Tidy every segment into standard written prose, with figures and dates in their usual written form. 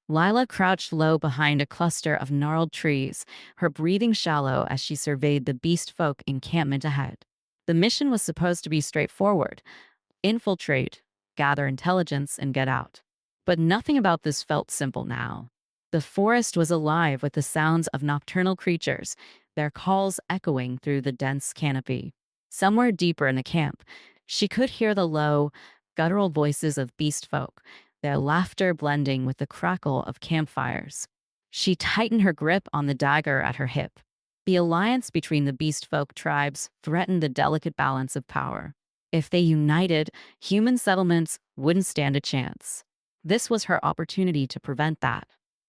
Lila crouched low behind a cluster of gnarled trees, her breathing shallow as she surveyed the beast folk encampment ahead. The mission was supposed to be straightforward: infiltrate, gather intelligence, and get out. But nothing about this felt simple now. The forest was alive with the sounds of nocturnal creatures, their calls echoing through the dense canopy. Somewhere deeper in the camp, she could hear the low, guttural voices of beast folk, their laughter blending with the crackle of campfires. She tightened her grip on the dagger at her hip. The alliance between the beast folk tribes threatened the delicate balance of power. If they united, human settlements wouldn't stand a chance. This was her opportunity to prevent that.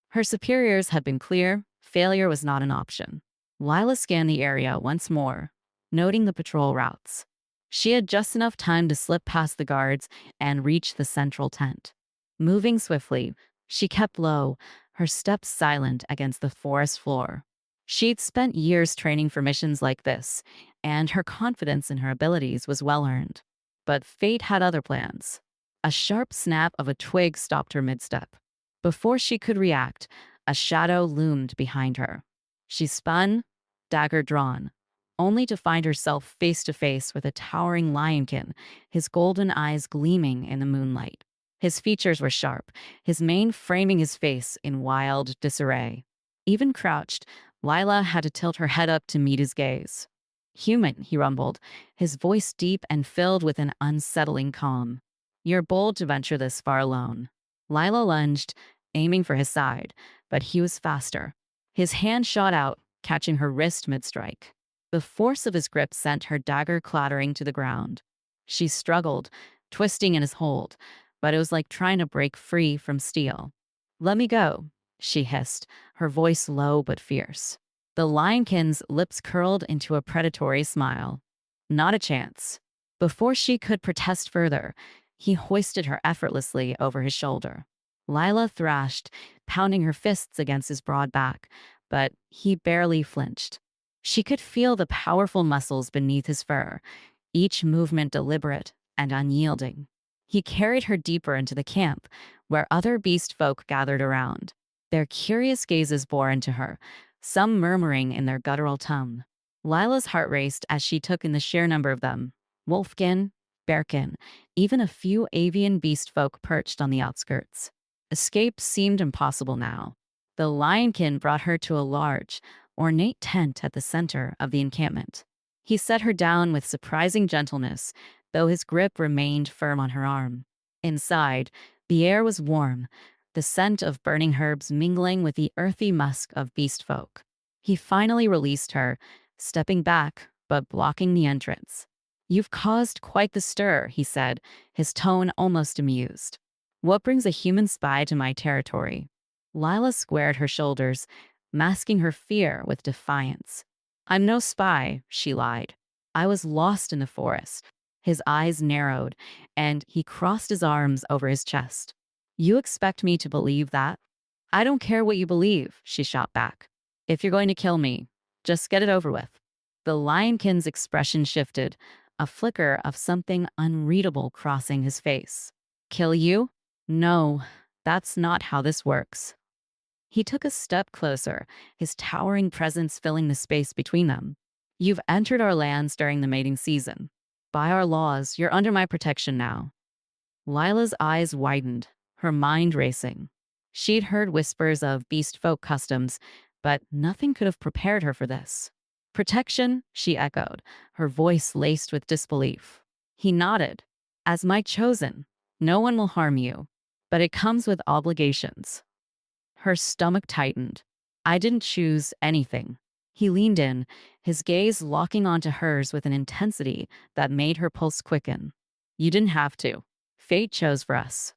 Her superiors had been clear: failure was not an option. Lila scanned the area once more, noting the patrol routes. She had just enough time to slip past the guards and reach the central tent. Moving swiftly, she kept low, her steps silent against the forest floor. She'd spent years training for missions like this, and her confidence in her abilities was well earned. But fate had other plans. A sharp snap of a twig stopped her mid-step. Before she could react, a shadow loomed behind her. She spun, dagger drawn, only to find herself face to face with a towering lionkin, his golden eyes gleaming in the moonlight. His features were sharp, his mane framing his face in wild disarray. Even crouched, Lila had to tilt her head up to meet his gaze. "Human," he rumbled, his voice deep and filled with an unsettling calm. "You're bold to venture this far alone." Lila lunged, aiming for his side, but he was faster. His hand shot out, catching her wrist mid-strike. The force of his grip sent her dagger clattering to the ground. She struggled, twisting in his hold, but it was like trying to break free from steel. "Let me go," she hissed, her voice low but fierce. The lionkin's lips curled into a predatory smile. Not a chance. Before she could protest further, he hoisted her effortlessly over his shoulder. Lila thrashed, pounding her fists against his broad back, but he barely flinched. She could feel the powerful muscles beneath his fur, each movement deliberate and unyielding. He carried her deeper into the camp, where other beast folk gathered around. Their curious gazes bore into her, some murmuring in their guttural tone. Lila's heart raced as she took in the sheer number of them: wolfkin, bearkin, even a few avian beast folk perched on the outskirts. Escape seemed impossible now. The lionkin brought her to a large, ornate tent at the center of the encampment. He set her down with surprising gentleness, though his grip remained firm on her arm. Inside, the air was warm, the scent of burning herbs mingling with the earthy musk of beast folk. He finally released her, stepping back, but blocking the entrance. "You've caused quite the stir," he said, his tone almost amused. "What brings a human spy to my territory?" Lila squared her shoulders, masking her fear with defiance. "I'm no spy," she lied. "I was lost in the forest." His eyes narrowed, and he crossed his arms over his chest. "You expect me to believe that?" "I don't care what you believe," she shot back. "If you're going to kill me, just get it over with." The lionkin's expression shifted, a flicker of something unreadable crossing his face. "Kill you? No, that's not how this works." He took a step closer, his towering presence filling the space between them. "You've entered our lands during the mating season. By our laws, you're under my protection now." Lila's eyes widened, her mind racing. She'd heard whispers of beast folk customs, but nothing could have prepared her for this. "Protection?" she echoed, her voice laced with disbelief. He nodded. "As my chosen, no one will harm you, but it comes with obligations." Her stomach tightened. "I didn't choose anything." He leaned in, his gaze locking onto hers with an intensity that made her pulse quicken. "You didn't have to. Fate chose for us."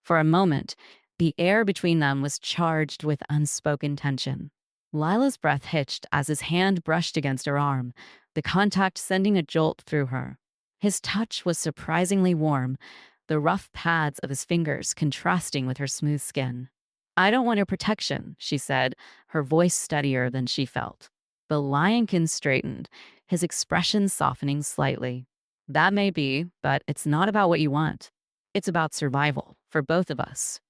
For a moment, the air between them was charged with unspoken tension. Lila's breath hitched as his hand brushed against her arm, the contact sending a jolt through her. His touch was surprisingly warm, the rough pads of his fingers contrasting with her smooth skin. "I don't want your protection," she said, her voice steadier than she felt. The lionkin straightened, his expression softening slightly. "That may be, but it's not about what you want. It's about survival, for both of us."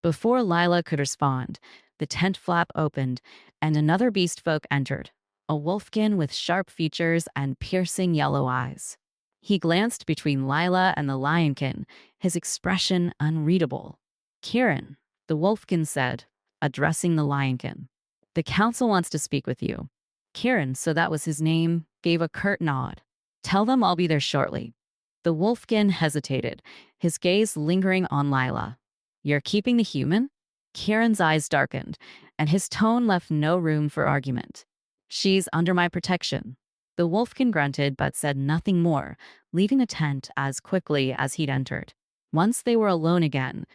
Before Lila could respond, the tent flap opened and another beast folk entered, a wolfkin with sharp features and piercing yellow eyes. He glanced between Lila and the lionkin, his expression unreadable. Kieran, the wolfkin said, addressing the lionkin. The council wants to speak with you. Kieran, so that was his name, gave a curt nod. Tell them I'll be there shortly. The wolfkin hesitated, his gaze lingering on Lila. You're keeping the human? Kieran's eyes darkened, and his tone left no room for argument. She's under my protection. The wolfkin grunted but said nothing more, leaving the tent as quickly as he'd entered. Once they were alone again,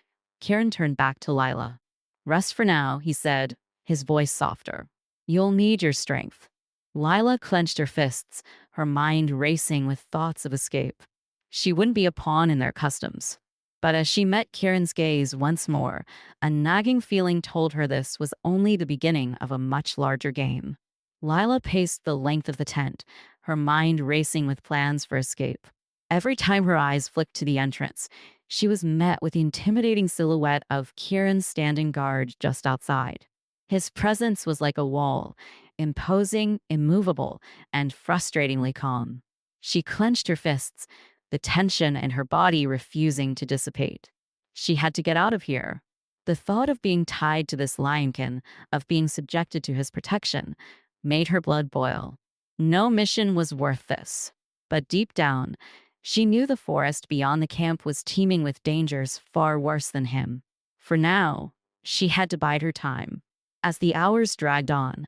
Kieran turned back to Lila. Rest for now, he said, his voice softer. You'll need your strength. Lila clenched her fists, her mind racing with thoughts of escape. She wouldn't be a pawn in their customs. But as she met Kieran's gaze once more, a nagging feeling told her this was only the beginning of a much larger game. Lila paced the length of the tent, her mind racing with plans for escape. Every time her eyes flicked to the entrance, she was met with the intimidating silhouette of Kieran standing guard just outside. His presence was like a wall, imposing, immovable, and frustratingly calm. She clenched her fists, the tension in her body refusing to dissipate. She had to get out of here. The thought of being tied to this lionkin, of being subjected to his protection, made her blood boil. No mission was worth this. But deep down, she knew the forest beyond the camp was teeming with dangers far worse than him. For now, she had to bide her time. As the hours dragged on,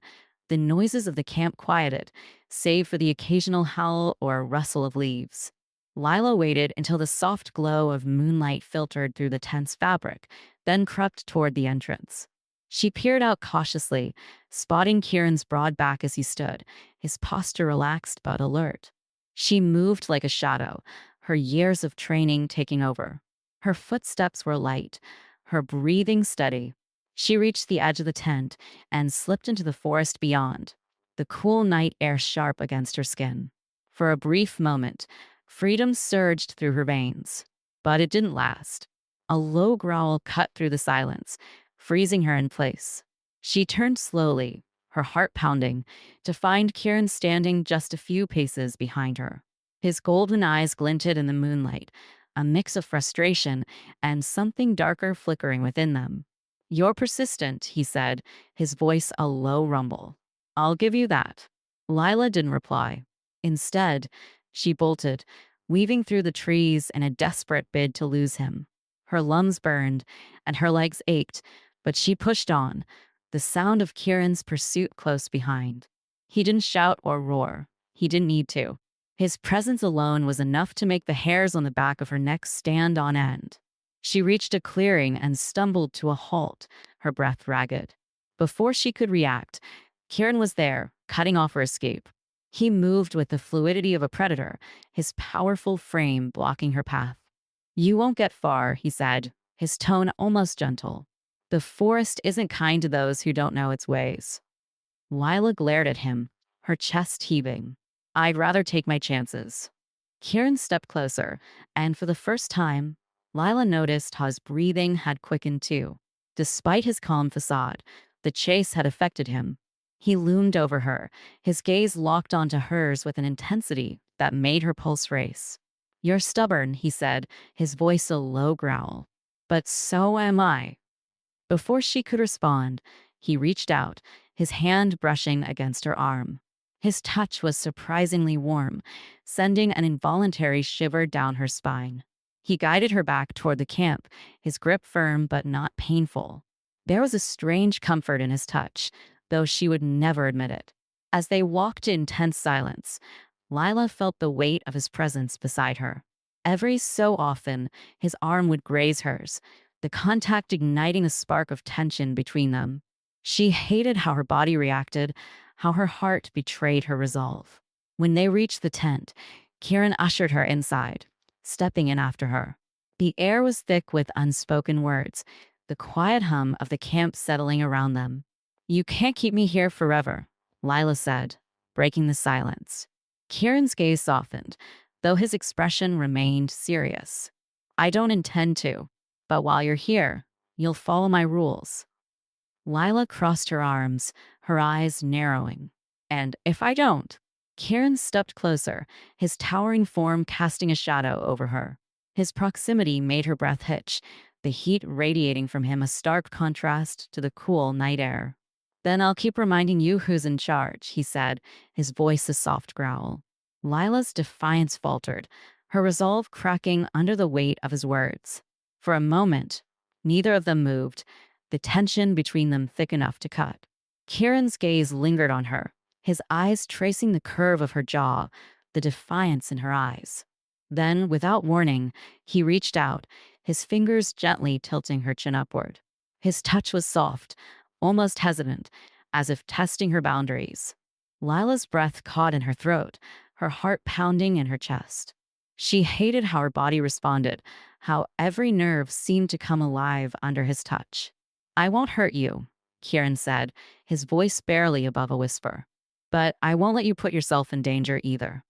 the noises of the camp quieted, save for the occasional howl or rustle of leaves. Lila waited until the soft glow of moonlight filtered through the tent's fabric, then crept toward the entrance. She peered out cautiously, spotting Kieran's broad back as he stood, his posture relaxed but alert. She moved like a shadow, her years of training taking over. Her footsteps were light, her breathing steady. She reached the edge of the tent and slipped into the forest beyond, the cool night air sharp against her skin. For a brief moment, freedom surged through her veins. But it didn't last. A low growl cut through the silence, freezing her in place. She turned slowly, her heart pounding, to find Kieran standing just a few paces behind her. His golden eyes glinted in the moonlight, a mix of frustration and something darker flickering within them. You're persistent, he said, his voice a low rumble. I'll give you that. Lila didn't reply. Instead, she bolted, weaving through the trees in a desperate bid to lose him. Her lungs burned, and her legs ached, but she pushed on, the sound of Kieran's pursuit close behind. He didn't shout or roar. He didn't need to. His presence alone was enough to make the hairs on the back of her neck stand on end. She reached a clearing and stumbled to a halt, her breath ragged. Before she could react, Kieran was there, cutting off her escape. He moved with the fluidity of a predator, his powerful frame blocking her path. You won't get far, he said, his tone almost gentle. The forest isn't kind to those who don't know its ways. Lila glared at him, her chest heaving. I'd rather take my chances. Kieran stepped closer, and for the first time, Lila noticed how his breathing had quickened too. Despite his calm facade, the chase had affected him. He loomed over her, his gaze locked onto hers with an intensity that made her pulse race. You're stubborn, he said, his voice a low growl. But so am I. Before she could respond, he reached out, his hand brushing against her arm. His touch was surprisingly warm, sending an involuntary shiver down her spine. He guided her back toward the camp, his grip firm but not painful. There was a strange comfort in his touch, though she would never admit it. As they walked in tense silence, Lila felt the weight of his presence beside her. Every so often, his arm would graze hers, the contact igniting a spark of tension between them. She hated how her body reacted, how her heart betrayed her resolve. When they reached the tent, Kieran ushered her inside, stepping in after her. The air was thick with unspoken words, the quiet hum of the camp settling around them. You can't keep me here forever, Lila said, breaking the silence. Kieran's gaze softened, though his expression remained serious. I don't intend to, but while you're here, you'll follow my rules. Lila crossed her arms, her eyes narrowing. And if I don't? Kieran stepped closer, his towering form casting a shadow over her. His proximity made her breath hitch, the heat radiating from him a stark contrast to the cool night air. Then I'll keep reminding you who's in charge, he said, his voice a soft growl. Lila's defiance faltered, her resolve cracking under the weight of his words. For a moment, neither of them moved, the tension between them thick enough to cut. Kieran's gaze lingered on her, his eyes tracing the curve of her jaw, the defiance in her eyes. Then, without warning, he reached out, his fingers gently tilting her chin upward. His touch was soft, almost hesitant, as if testing her boundaries. Lila's breath caught in her throat, her heart pounding in her chest. She hated how her body responded, how every nerve seemed to come alive under his touch. I won't hurt you, Kieran said, his voice barely above a whisper. But I won't let you put yourself in danger either.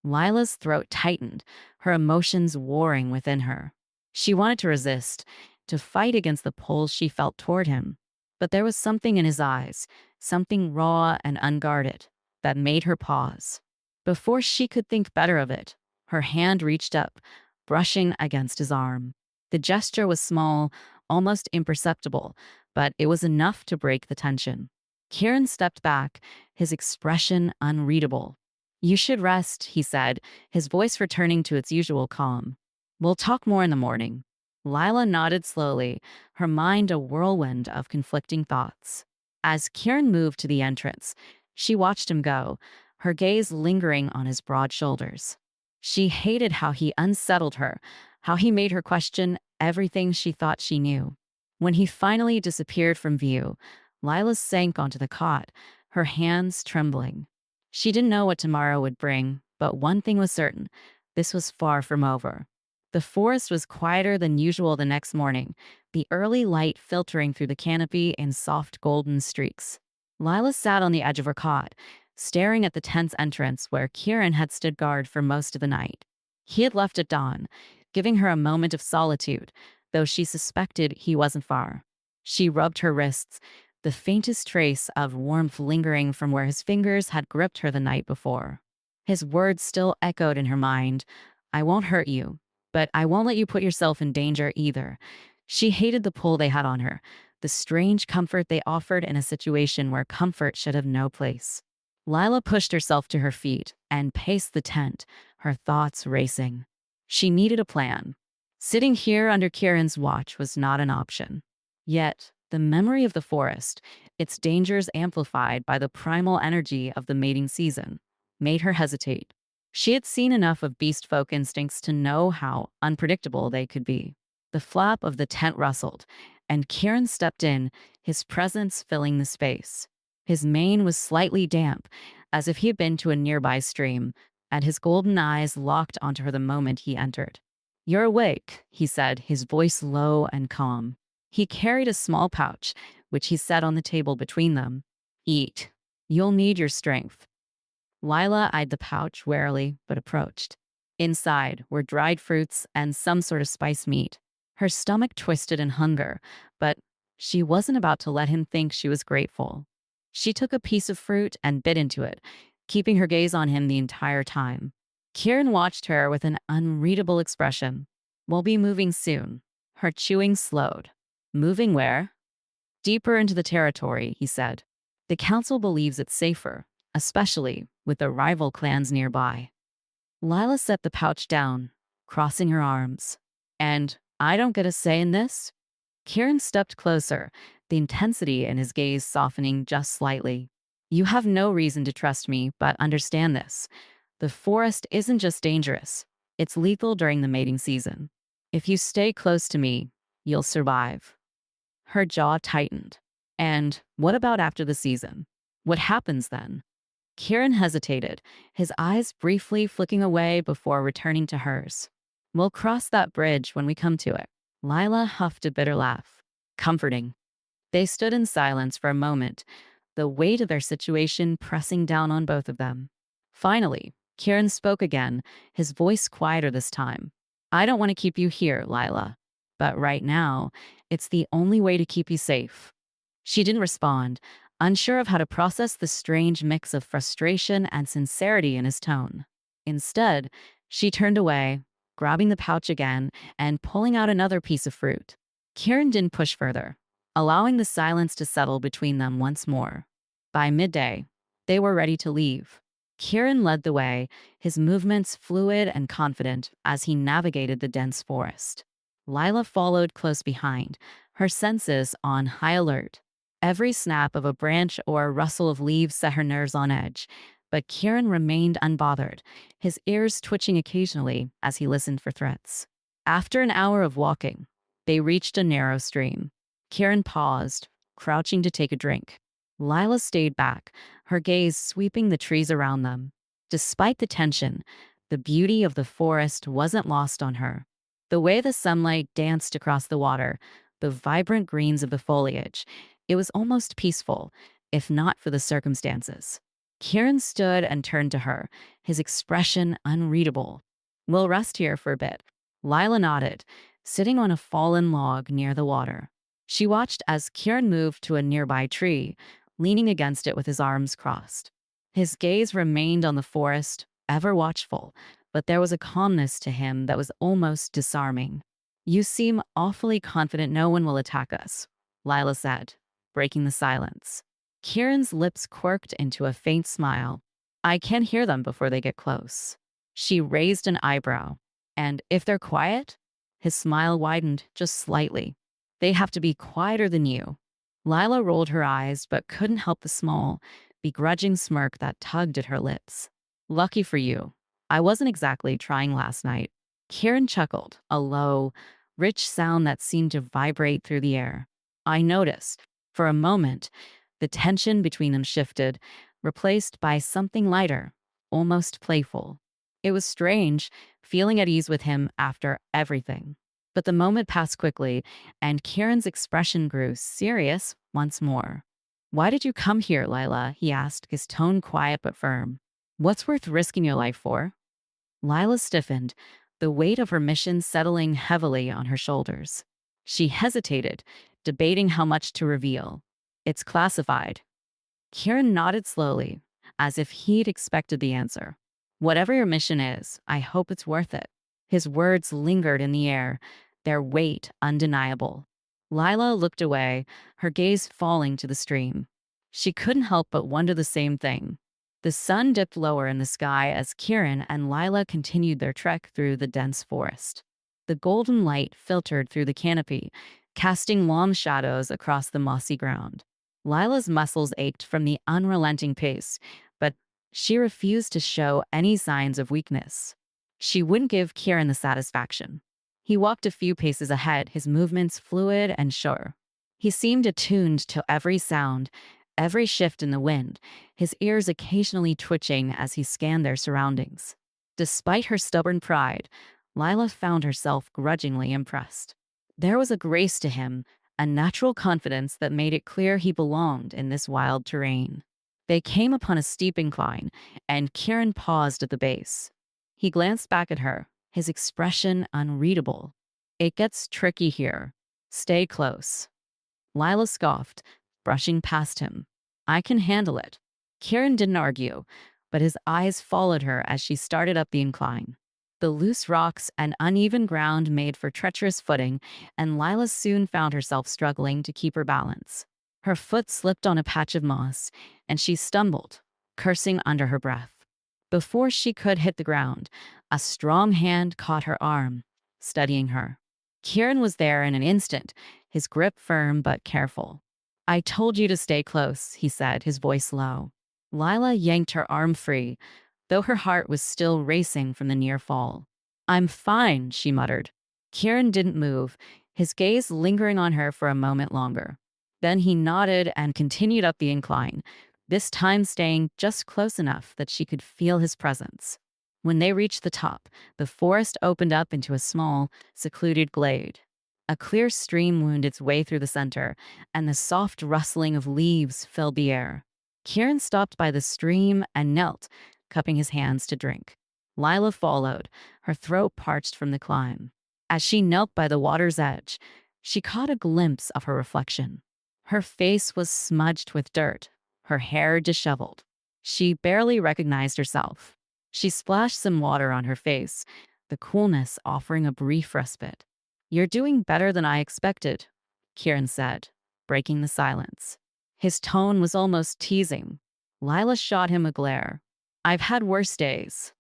Lila's throat tightened, her emotions warring within her. She wanted to resist, to fight against the pull she felt toward him. But there was something in his eyes, something raw and unguarded, that made her pause. Before she could think better of it, her hand reached up, brushing against his arm. The gesture was small, almost imperceptible, but it was enough to break the tension. Kieran stepped back, his expression unreadable. You should rest, he said, his voice returning to its usual calm. We'll talk more in the morning. Lila nodded slowly, her mind a whirlwind of conflicting thoughts. As Kieran moved to the entrance, she watched him go, her gaze lingering on his broad shoulders. She hated how he unsettled her, how he made her question everything she thought she knew. When he finally disappeared from view, Lila sank onto the cot, her hands trembling. She didn't know what tomorrow would bring, but one thing was certain: this was far from over. The forest was quieter than usual the next morning, the early light filtering through the canopy in soft golden streaks. Lila sat on the edge of her cot, staring at the tent's entrance where Kieran had stood guard for most of the night. He had left at dawn, giving her a moment of solitude, though she suspected he wasn't far. She rubbed her wrists, the faintest trace of warmth lingering from where his fingers had gripped her the night before. His words still echoed in her mind. I won't hurt you, but I won't let you put yourself in danger either. She hated the pull they had on her, the strange comfort they offered in a situation where comfort should have no place. Lila pushed herself to her feet and paced the tent, her thoughts racing. She needed a plan. Sitting here under Kieran's watch was not an option. Yet, the memory of the forest, its dangers amplified by the primal energy of the mating season, made her hesitate. She had seen enough of beast folk instincts to know how unpredictable they could be. The flap of the tent rustled, and Kieran stepped in, his presence filling the space. His mane was slightly damp, as if he had been to a nearby stream, and his golden eyes locked onto her the moment he entered. You're awake, he said, his voice low and calm. He carried a small pouch, which he set on the table between them. Eat. You'll need your strength. Lila eyed the pouch warily, but approached. Inside were dried fruits and some sort of spiced meat. Her stomach twisted in hunger, but she wasn't about to let him think she was grateful. She took a piece of fruit and bit into it, keeping her gaze on him the entire time. Kieran watched her with an unreadable expression. We'll be moving soon. Her chewing slowed. Moving where? Deeper into the territory, he said. The council believes it's safer, especially with the rival clans nearby. Lila set the pouch down, crossing her arms. And I don't get a say in this? Kieran stepped closer, the intensity in his gaze softening just slightly. You have no reason to trust me, but understand this. The forest isn't just dangerous. It's lethal during the mating season. If you stay close to me, you'll survive. Her jaw tightened. And what about after the season? What happens then? Kieran hesitated, his eyes briefly flicking away before returning to hers. We'll cross that bridge when we come to it. Lila huffed a bitter laugh. Comforting. They stood in silence for a moment, the weight of their situation pressing down on both of them. Finally, Kieran spoke again, his voice quieter this time. I don't want to keep you here, Lila. But right now, it's the only way to keep you safe. She didn't respond, unsure of how to process the strange mix of frustration and sincerity in his tone. Instead, she turned away, grabbing the pouch again and pulling out another piece of fruit. Kieran didn't push further, allowing the silence to settle between them once more. By midday, they were ready to leave. Kieran led the way, his movements fluid and confident as he navigated the dense forest. Lila followed close behind, her senses on high alert. Every snap of a branch or rustle of leaves set her nerves on edge, but Kieran remained unbothered, his ears twitching occasionally as he listened for threats. After an hour of walking, they reached a narrow stream. Kieran paused, crouching to take a drink. Lila stayed back, her gaze sweeping the trees around them. Despite the tension, the beauty of the forest wasn't lost on her. The way the sunlight danced across the water, the vibrant greens of the foliage, it was almost peaceful, if not for the circumstances. Kieran stood and turned to her, his expression unreadable. "We'll rest here for a bit." Lila nodded, sitting on a fallen log near the water. She watched as Kieran moved to a nearby tree, leaning against it with his arms crossed. His gaze remained on the forest, ever watchful, but there was a calmness to him that was almost disarming. "You seem awfully confident no one will attack us," Lila said, breaking the silence. Kieran's lips quirked into a faint smile. "I can hear them before they get close." She raised an eyebrow. "And if they're quiet?" His smile widened just slightly. "They have to be quieter than you." Lila rolled her eyes but couldn't help the small, begrudging smirk that tugged at her lips. "Lucky for you. I wasn't exactly trying last night." Kieran chuckled, a low, rich sound that seemed to vibrate through the air. "I noticed." For a moment, the tension between them shifted, replaced by something lighter, almost playful. It was strange, feeling at ease with him after everything. But the moment passed quickly, and Kieran's expression grew serious once more. "Why did you come here, Lila?" he asked, his tone quiet but firm. "What's worth risking your life for?" Lila stiffened, the weight of her mission settling heavily on her shoulders. She hesitated, debating how much to reveal. "It's classified." Kieran nodded slowly, as if he'd expected the answer. "Whatever your mission is, I hope it's worth it." His words lingered in the air, their weight undeniable. Lila looked away, her gaze falling to the stream. She couldn't help but wonder the same thing. The sun dipped lower in the sky as Kieran and Lila continued their trek through the dense forest. The golden light filtered through the canopy, casting long shadows across the mossy ground. Lila's muscles ached from the unrelenting pace, but she refused to show any signs of weakness. She wouldn't give Kieran the satisfaction. He walked a few paces ahead, his movements fluid and sure. He seemed attuned to every sound, every shift in the wind, his ears occasionally twitching as he scanned their surroundings. Despite her stubborn pride, Lila found herself grudgingly impressed. There was a grace to him, a natural confidence that made it clear he belonged in this wild terrain. They came upon a steep incline, and Kieran paused at the base. He glanced back at her, his expression unreadable. "It gets tricky here. Stay close." Lila scoffed, brushing past him. "I can handle it." Kieran didn't argue, but his eyes followed her as she started up the incline. The loose rocks and uneven ground made for treacherous footing, and Lila soon found herself struggling to keep her balance. Her foot slipped on a patch of moss, and she stumbled, cursing under her breath. Before she could hit the ground, a strong hand caught her arm, steadying her. Kieran was there in an instant, his grip firm but careful. "I told you to stay close," he said, his voice low. Lila yanked her arm free, though her heart was still racing from the near fall. "I'm fine," she muttered. Kieran didn't move, his gaze lingering on her for a moment longer. Then he nodded and continued up the incline, this time staying just close enough that she could feel his presence. When they reached the top, the forest opened up into a small, secluded glade. A clear stream wound its way through the center, and the soft rustling of leaves filled the air. Kieran stopped by the stream and knelt, cupping his hands to drink. Lila followed, her throat parched from the climb. As she knelt by the water's edge, she caught a glimpse of her reflection. Her face was smudged with dirt, her hair disheveled. She barely recognized herself. She splashed some water on her face, the coolness offering a brief respite. "You're doing better than I expected," Kieran said, breaking the silence. His tone was almost teasing. Lila shot him a glare. "I've had worse days."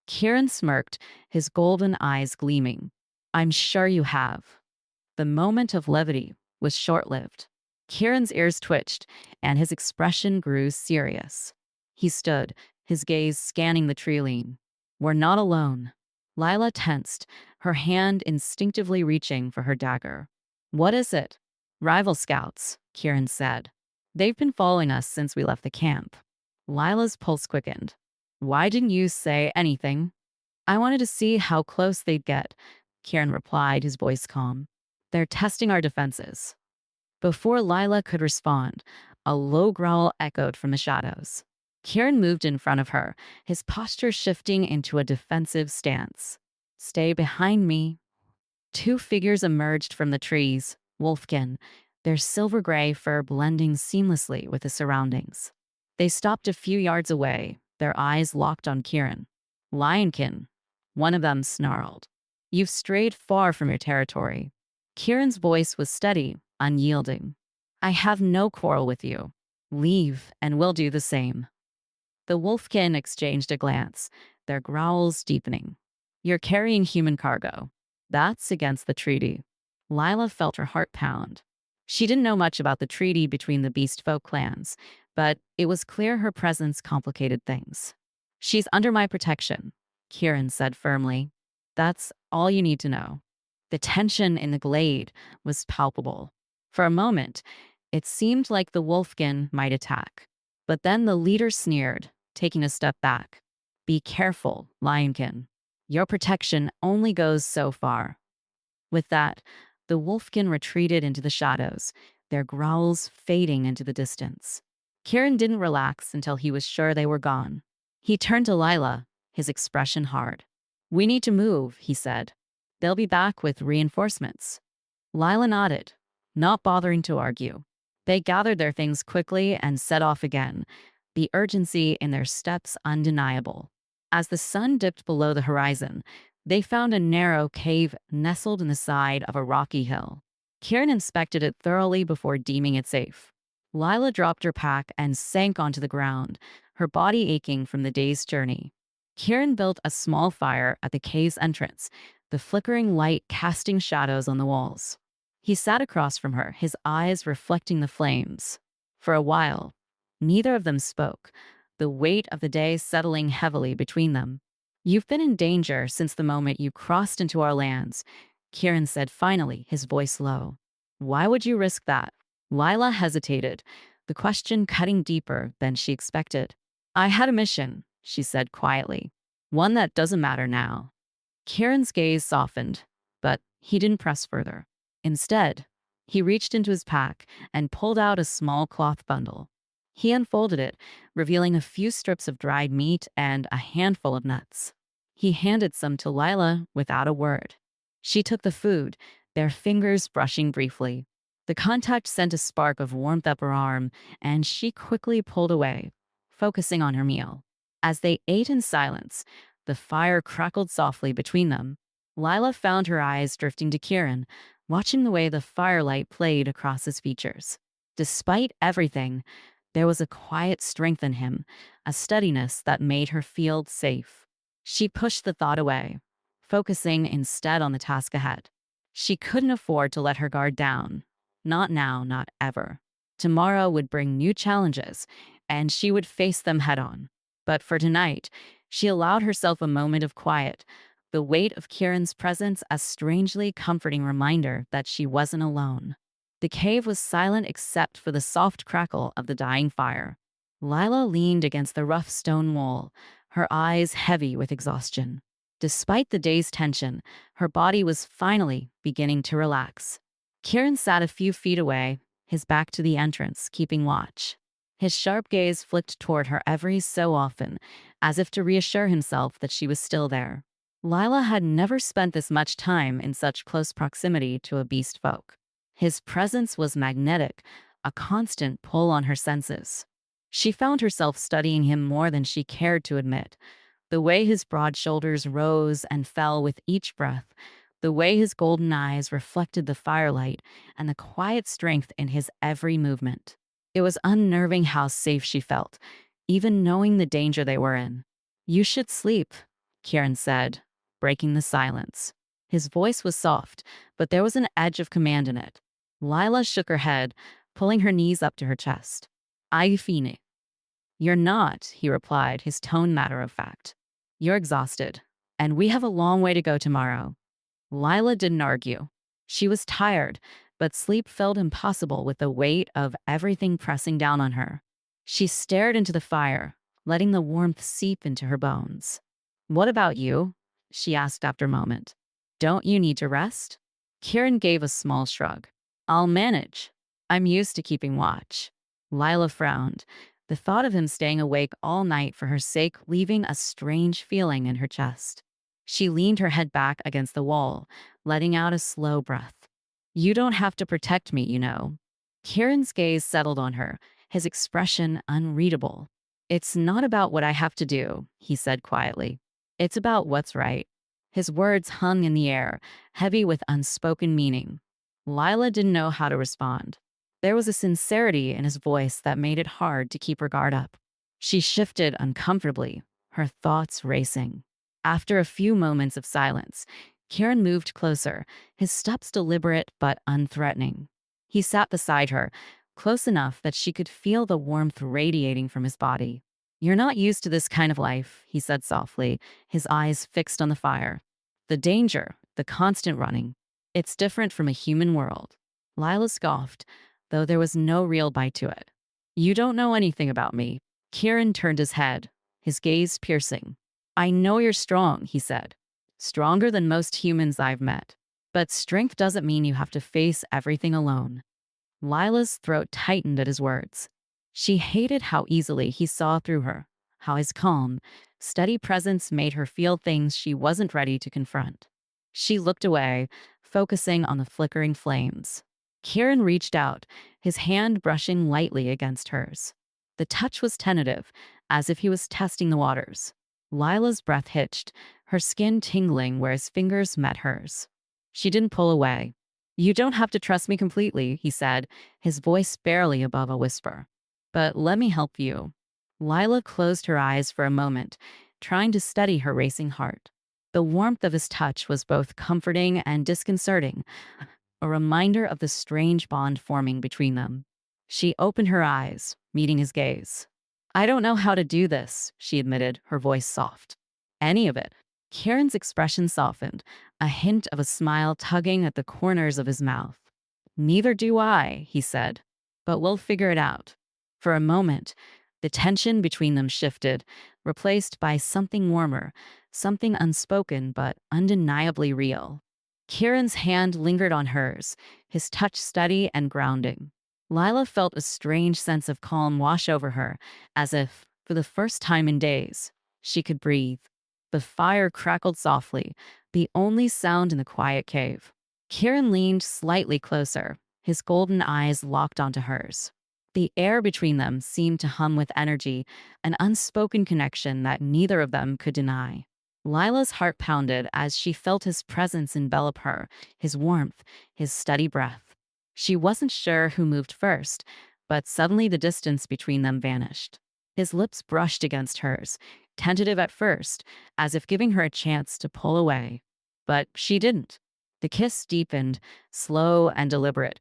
Kieran smirked, his golden eyes gleaming. "I'm sure you have." The moment of levity was short-lived. Kieran's ears twitched, and his expression grew serious. He stood, his gaze scanning the tree line. "We're not alone." Lila tensed, her hand instinctively reaching for her dagger. "What is it?" "Rival scouts," Kieran said. "They've been following us since we left the camp." Lila's pulse quickened. "Why didn't you say anything?" "I wanted to see how close they'd get," Kieran replied, his voice calm. "They're testing our defenses." Before Lila could respond, a low growl echoed from the shadows. Kieran moved in front of her, his posture shifting into a defensive stance. "Stay behind me." Two figures emerged from the trees, wolfkin, their silver gray fur blending seamlessly with the surroundings. They stopped a few yards away, their eyes locked on Kieran. "Lionkin," one of them snarled. "You've strayed far from your territory." Kieran's voice was steady, unyielding. "I have no quarrel with you. Leave, and we'll do the same." The wolfkin exchanged a glance, their growls deepening. "You're carrying human cargo. That's against the treaty." Lila felt her heart pound. She didn't know much about the treaty between the beast folk clans, but it was clear her presence complicated things. "She's under my protection," Kieran said firmly. "That's all you need to know." The tension in the glade was palpable. For a moment, it seemed like the wolfkin might attack. But then the leader sneered, taking a step back. "Be careful, Lionkin. Your protection only goes so far." With that, the wolfkin retreated into the shadows, their growls fading into the distance. Kieran didn't relax until he was sure they were gone. He turned to Lila, his expression hard. "We need to move," he said. "They'll be back with reinforcements." Lila nodded, not bothering to argue. They gathered their things quickly and set off again, the urgency in their steps undeniable. As the sun dipped below the horizon, they found a narrow cave nestled in the side of a rocky hill. Kieran inspected it thoroughly before deeming it safe. Lila dropped her pack and sank onto the ground, her body aching from the day's journey. Kieran built a small fire at the cave's entrance, the flickering light casting shadows on the walls. He sat across from her, his eyes reflecting the flames. For a while, neither of them spoke, the weight of the day settling heavily between them. "You've been in danger since the moment you crossed into our lands," Kieran said finally, his voice low. "Why would you risk that?" Lila hesitated, the question cutting deeper than she expected. "I had a mission," she said quietly. "One that doesn't matter now." Kieran's gaze softened, but he didn't press further. Instead, he reached into his pack and pulled out a small cloth bundle. He unfolded it, revealing a few strips of dried meat and a handful of nuts. He handed some to Lila without a word. She took the food, their fingers brushing briefly. The contact sent a spark of warmth up her arm, and she quickly pulled away, focusing on her meal. As they ate in silence, the fire crackled softly between them. Lila found her eyes drifting to Kieran, watching the way the firelight played across his features. Despite everything, there was a quiet strength in him, a steadiness that made her feel safe. She pushed the thought away, focusing instead on the task ahead. She couldn't afford to let her guard down. Not now, not ever. Tomorrow would bring new challenges, and she would face them head on. But for tonight, she allowed herself a moment of quiet, the weight of Kieran's presence a strangely comforting reminder that she wasn't alone. The cave was silent except for the soft crackle of the dying fire. Lila leaned against the rough stone wall, her eyes heavy with exhaustion. Despite the day's tension, her body was finally beginning to relax. Kieran sat a few feet away, his back to the entrance, keeping watch. His sharp gaze flicked toward her every so often, as if to reassure himself that she was still there. Lila had never spent this much time in such close proximity to a beast folk. His presence was magnetic, a constant pull on her senses. She found herself studying him more than she cared to admit. The way his broad shoulders rose and fell with each breath, the way his golden eyes reflected the firelight, and the quiet strength in his every movement. It was unnerving how safe she felt, even knowing the danger they were in. "You should sleep," Kieran said, breaking the silence. His voice was soft, but there was an edge of command in it. Lila shook her head, pulling her knees up to her chest. "I fine." "You're not," he replied, his tone matter of fact. "You're exhausted, and we have a long way to go tomorrow." Lila didn't argue. She was tired, but sleep felt impossible with the weight of everything pressing down on her. She stared into the fire, letting the warmth seep into her bones. "What about you?" she asked after a moment. "Don't you need to rest?" Kieran gave a small shrug. "I'll manage. I'm used to keeping watch." Lila frowned, the thought of him staying awake all night for her sake leaving a strange feeling in her chest. She leaned her head back against the wall, letting out a slow breath. "You don't have to protect me, you know." Kieran's gaze settled on her, his expression unreadable. "It's not about what I have to do," he said quietly. "It's about what's right." His words hung in the air, heavy with unspoken meaning. Lila didn't know how to respond. There was a sincerity in his voice that made it hard to keep her guard up. She shifted uncomfortably, her thoughts racing. After a few moments of silence, Kieran moved closer, his steps deliberate but unthreatening. He sat beside her, close enough that she could feel the warmth radiating from his body. "You're not used to this kind of life," he said softly, his eyes fixed on the fire. "The danger, the constant running. It's different from a human world." Lila scoffed, though there was no real bite to it. "You don't know anything about me." Kieran turned his head, his gaze piercing. "I know you're strong," he said. "Stronger than most humans I've met. But strength doesn't mean you have to face everything alone." Lila's throat tightened at his words. She hated how easily he saw through her, how his calm, steady presence made her feel things she wasn't ready to confront. She looked away, focusing on the flickering flames. Kieran reached out, his hand brushing lightly against hers. The touch was tentative, as if he was testing the waters. Lila's breath hitched, her skin tingling where his fingers met hers. She didn't pull away. "You don't have to trust me completely," he said, his voice barely above a whisper. "But let me help you." Lila closed her eyes for a moment, trying to steady her racing heart. The warmth of his touch was both comforting and disconcerting, a reminder of the strange bond forming between them. She opened her eyes, meeting his gaze. "I don't know how to do this," she admitted, her voice soft. "Any of it." Kieran's expression softened, a hint of a smile tugging at the corners of his mouth. "Neither do I," he said, "but we'll figure it out." For a moment, the tension between them shifted, replaced by something warmer, something unspoken but undeniably real. Kieran's hand lingered on hers, his touch steady and grounding. Lila felt a strange sense of calm wash over her, as if, for the first time in days, she could breathe. The fire crackled softly, the only sound in the quiet cave. Kieran leaned slightly closer, his golden eyes locked onto hers. The air between them seemed to hum with energy, an unspoken connection that neither of them could deny. Lila's heart pounded as she felt his presence envelop her, his warmth, his steady breath. She wasn't sure who moved first, but suddenly the distance between them vanished. His lips brushed against hers, tentative at first, as if giving her a chance to pull away. But she didn't. The kiss deepened, slow and deliberate,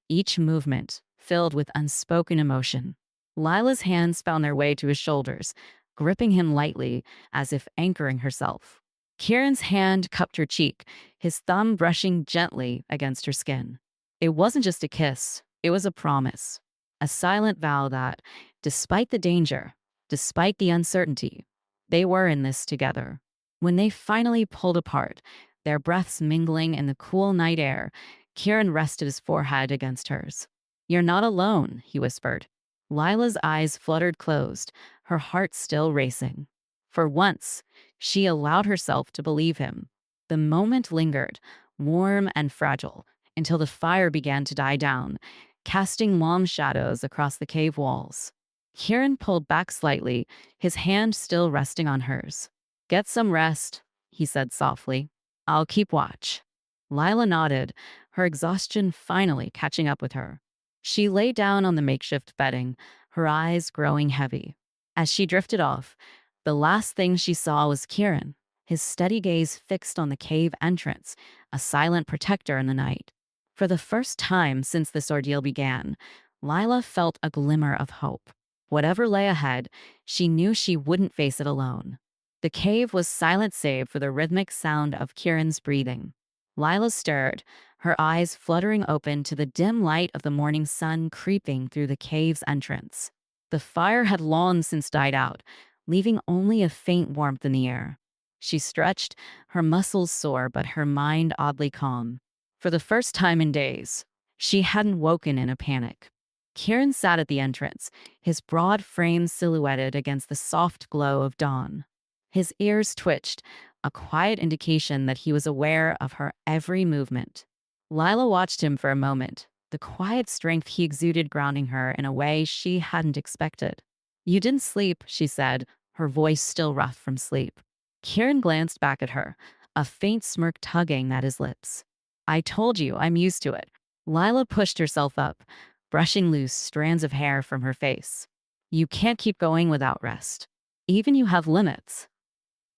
each movement filled with unspoken emotion. Lila's hands found their way to his shoulders, gripping him lightly, as if anchoring herself. Kieran's hand cupped her cheek, his thumb brushing gently against her skin. It wasn't just a kiss, it was a promise, a silent vow that, despite the danger, despite the uncertainty, they were in this together. When they finally pulled apart, their breaths mingling in the cool night air, Kieran rested his forehead against hers. "You're not alone," he whispered. Lila's eyes fluttered closed, her heart still racing. For once, she allowed herself to believe him. The moment lingered, warm and fragile, until the fire began to die down, casting long shadows across the cave walls. Kieran pulled back slightly, his hand still resting on hers. "Get some rest," he said softly. "I'll keep watch." Lila nodded, her exhaustion finally catching up with her. She lay down on the makeshift bedding, her eyes growing heavy. As she drifted off, the last thing she saw was Kieran, his steady gaze fixed on the cave entrance, a silent protector in the night. For the first time since this ordeal began, Lila felt a glimmer of hope. Whatever lay ahead, she knew she wouldn't face it alone. The cave was silent save for the rhythmic sound of Kieran's breathing. Lila stirred, her eyes fluttering open to the dim light of the morning sun creeping through the cave's entrance. The fire had long since died out, leaving only a faint warmth in the air. She stretched, her muscles sore but her mind oddly calm. For the first time in days, she hadn't woken in a panic. Kieran sat at the entrance, his broad frame silhouetted against the soft glow of dawn. His ears twitched, a quiet indication that he was aware of her every movement. Lila watched him for a moment, the quiet strength he exuded grounding her in a way she hadn't expected. "You didn't sleep," she said, her voice still rough from sleep. Kieran glanced back at her, a faint smirk tugging at his lips. "I told you, I'm used to it." Lila pushed herself up, brushing loose strands of hair from her face. "You can't keep going without rest. Even you have limits."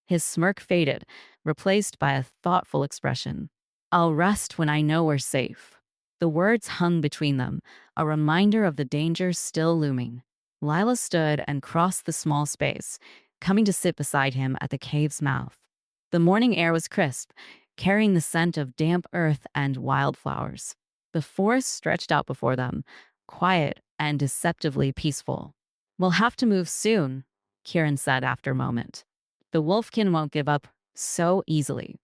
His smirk faded, replaced by a thoughtful expression. "I'll rest when I know we're safe." The words hung between them, a reminder of the dangers still looming. Lila stood and crossed the small space, coming to sit beside him at the cave's mouth. The morning air was crisp, carrying the scent of damp earth and wildflowers. The forest stretched out before them, quiet and deceptively peaceful. "We'll have to move soon," Kieran said after a moment. "The wolfkin won't give up so easily."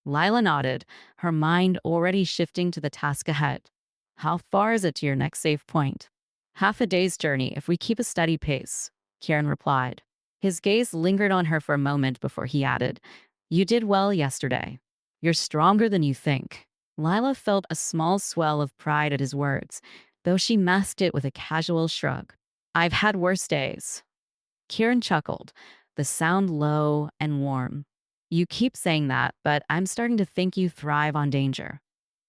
Lila nodded, her mind already shifting to the task ahead. "How far is it to your next safe point?" "Half a day's journey if we keep a steady pace," Kieran replied. His gaze lingered on her for a moment before he added, "You did well yesterday. You're stronger than you think." Lila felt a small swell of pride at his words, though she masked it with a casual shrug. "I've had worse days." Kieran chuckled, the sound low and warm. "You keep saying that, but I'm starting to think you thrive on danger."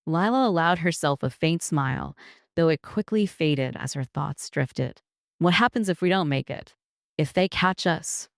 Lila allowed herself a faint smile, though it quickly faded as her thoughts drifted. "What happens if we don't make it? If they catch us?"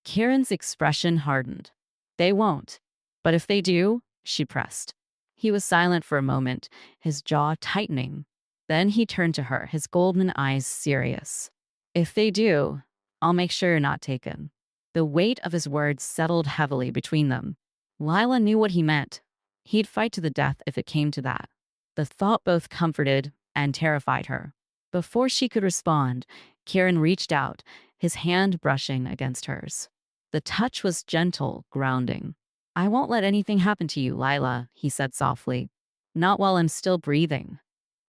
Kieran's expression hardened. "They won't. But if they do," she pressed. He was silent for a moment, his jaw tightening. Then he turned to her, his golden eyes serious. "If they do, I'll make sure you're not taken." The weight of his words settled heavily between them. Lila knew what he meant. He'd fight to the death if it came to that. The thought both comforted and terrified her. Before she could respond, Kieran reached out, his hand brushing against hers. The touch was gentle, grounding. "I won't let anything happen to you, Lila," he said softly. "Not while I'm still breathing."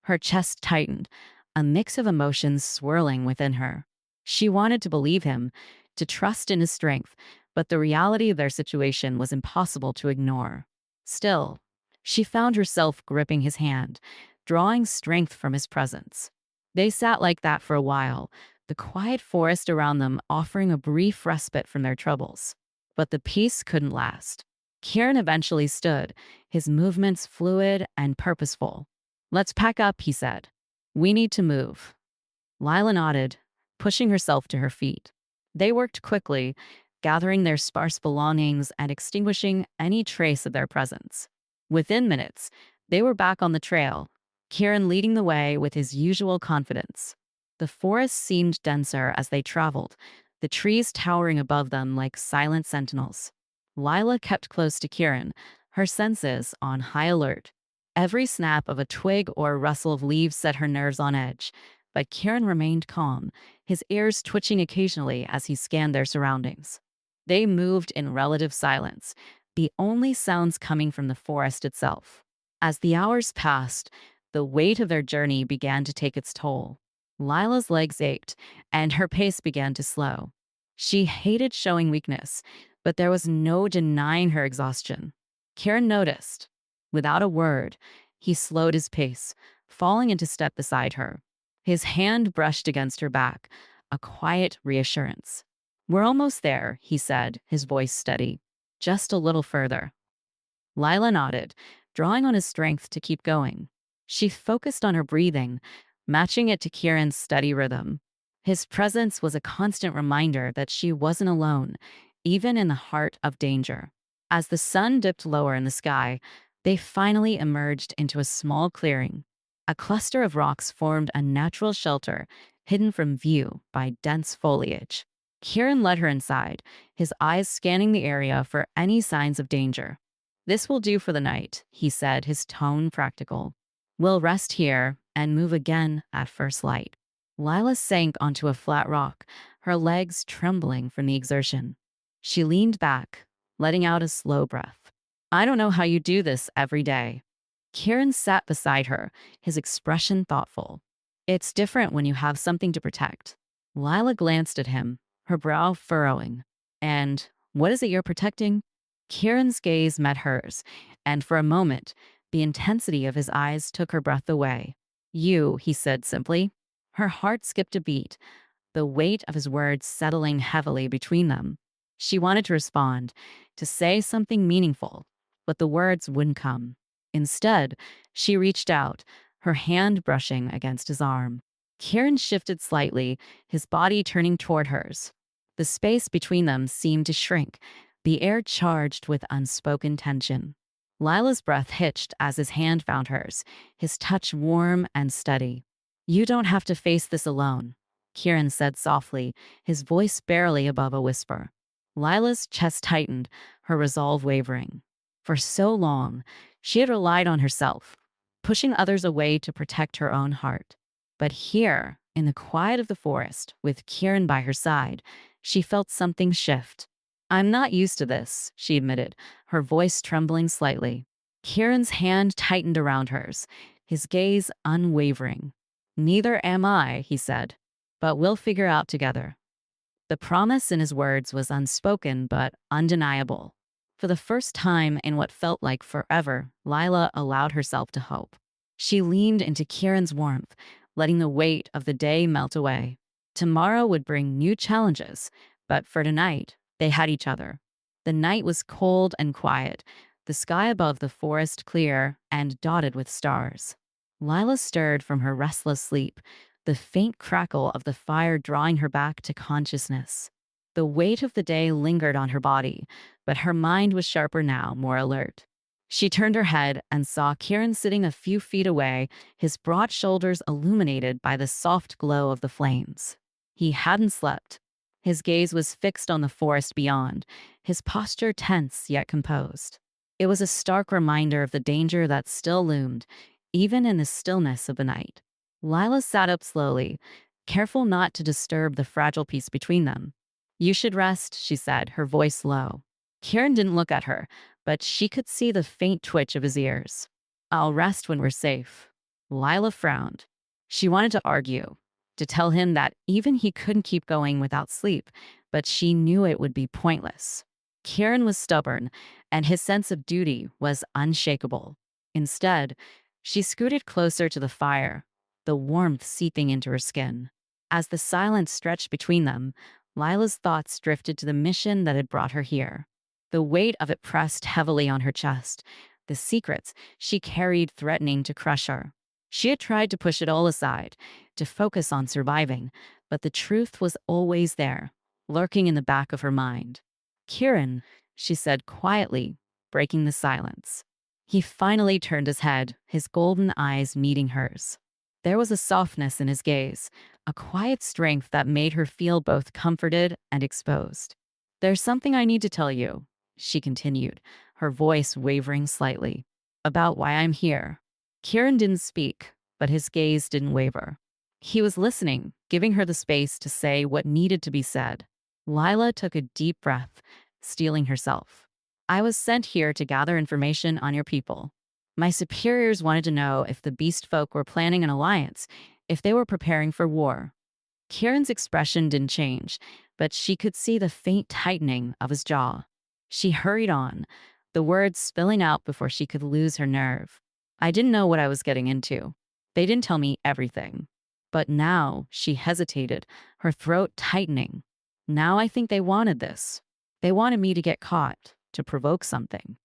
Her chest tightened, a mix of emotions swirling within her. She wanted to believe him, to trust in his strength, but the reality of their situation was impossible to ignore. Still, she found herself gripping his hand, drawing strength from his presence. They sat like that for a while, the quiet forest around them offering a brief respite from their troubles. But the peace couldn't last. Kieran eventually stood, his movements fluid and purposeful. "Let's pack up," he said. "We need to move." Lila nodded, pushing herself to her feet. They worked quickly, gathering their sparse belongings and extinguishing any trace of their presence. Within minutes, they were back on the trail, Kieran leading the way with his usual confidence. The forest seemed denser as they traveled, the trees towering above them like silent sentinels. Lila kept close to Kieran, her senses on high alert. Every snap of a twig or rustle of leaves set her nerves on edge, but Kieran remained calm, his ears twitching occasionally as he scanned their surroundings. They moved in relative silence, the only sounds coming from the forest itself. As the hours passed, the weight of their journey began to take its toll. Lila's legs ached, and her pace began to slow. She hated showing weakness, but there was no denying her exhaustion. Kieran noticed. Without a word, he slowed his pace, falling into step beside her. His hand brushed against her back, a quiet reassurance. "We're almost there," he said, his voice steady. "Just a little further." Lila nodded, drawing on his strength to keep going. She focused on her breathing, matching it to Kieran's steady rhythm. His presence was a constant reminder that she wasn't alone, even in the heart of danger. As the sun dipped lower in the sky, they finally emerged into a small clearing. A cluster of rocks formed a natural shelter, hidden from view by dense foliage. Kieran led her inside, his eyes scanning the area for any signs of danger. "This will do for the night," he said, his tone practical. "We'll rest here and move again at first light." Lila sank onto a flat rock, her legs trembling from the exertion. She leaned back, letting out a slow breath. "I don't know how you do this every day." Kieran sat beside her, his expression thoughtful. "It's different when you have something to protect." Lila glanced at him, her brow furrowing. "And what is it you're protecting?" Kieran's gaze met hers, and for a moment, the intensity of his eyes took her breath away. "You," he said simply. Her heart skipped a beat, the weight of his words settling heavily between them. She wanted to respond, to say something meaningful, but the words wouldn't come. Instead, she reached out, her hand brushing against his arm. Kieran shifted slightly, his body turning toward hers. The space between them seemed to shrink, the air charged with unspoken tension. Lila's breath hitched as his hand found hers, his touch warm and steady. "You don't have to face this alone," Kieran said softly, his voice barely above a whisper. Lila's chest tightened, her resolve wavering. For so long, she had relied on herself, pushing others away to protect her own heart. But here, in the quiet of the forest, with Kieran by her side, she felt something shift. "I'm not used to this," she admitted, her voice trembling slightly. Kieran's hand tightened around hers, his gaze unwavering. "Neither am I," he said, "but we'll figure out together." The promise in his words was unspoken but undeniable. For the first time in what felt like forever, Lila allowed herself to hope. She leaned into Kieran's warmth, letting the weight of the day melt away. Tomorrow would bring new challenges, but for tonight, they had each other. The night was cold and quiet, the sky above the forest clear and dotted with stars. Lila stirred from her restless sleep, the faint crackle of the fire drawing her back to consciousness. The weight of the day lingered on her body, but her mind was sharper now, more alert. She turned her head and saw Kieran sitting a few feet away, his broad shoulders illuminated by the soft glow of the flames. He hadn't slept. His gaze was fixed on the forest beyond, his posture tense yet composed. It was a stark reminder of the danger that still loomed, even in the stillness of the night. Lila sat up slowly, careful not to disturb the fragile peace between them. "You should rest," she said, her voice low. Kieran didn't look at her, but she could see the faint twitch of his ears. "I'll rest when we're safe." Lila frowned. She wanted to argue, to tell him that even he couldn't keep going without sleep, but she knew it would be pointless. Kieran was stubborn, and his sense of duty was unshakable. Instead, she scooted closer to the fire, the warmth seeping into her skin. As the silence stretched between them, Lila's thoughts drifted to the mission that had brought her here. The weight of it pressed heavily on her chest, the secrets she carried threatening to crush her. She had tried to push it all aside, to focus on surviving, but the truth was always there, lurking in the back of her mind. "Kieran," she said quietly, breaking the silence. He finally turned his head, his golden eyes meeting hers. There was a softness in his gaze, a quiet strength that made her feel both comforted and exposed. "There's something I need to tell you," she continued, her voice wavering slightly, "about why I'm here." Kieran didn't speak, but his gaze didn't waver. He was listening, giving her the space to say what needed to be said. Lila took a deep breath, steeling herself. "I was sent here to gather information on your people. My superiors wanted to know if the beast folk were planning an alliance, if they were preparing for war." Kieran's expression didn't change, but she could see the faint tightening of his jaw. She hurried on, the words spilling out before she could lose her nerve. I didn't know what I was getting into. They didn't tell me everything. But now she hesitated, her throat tightening. Now I think they wanted this. They wanted me to get caught, to provoke something.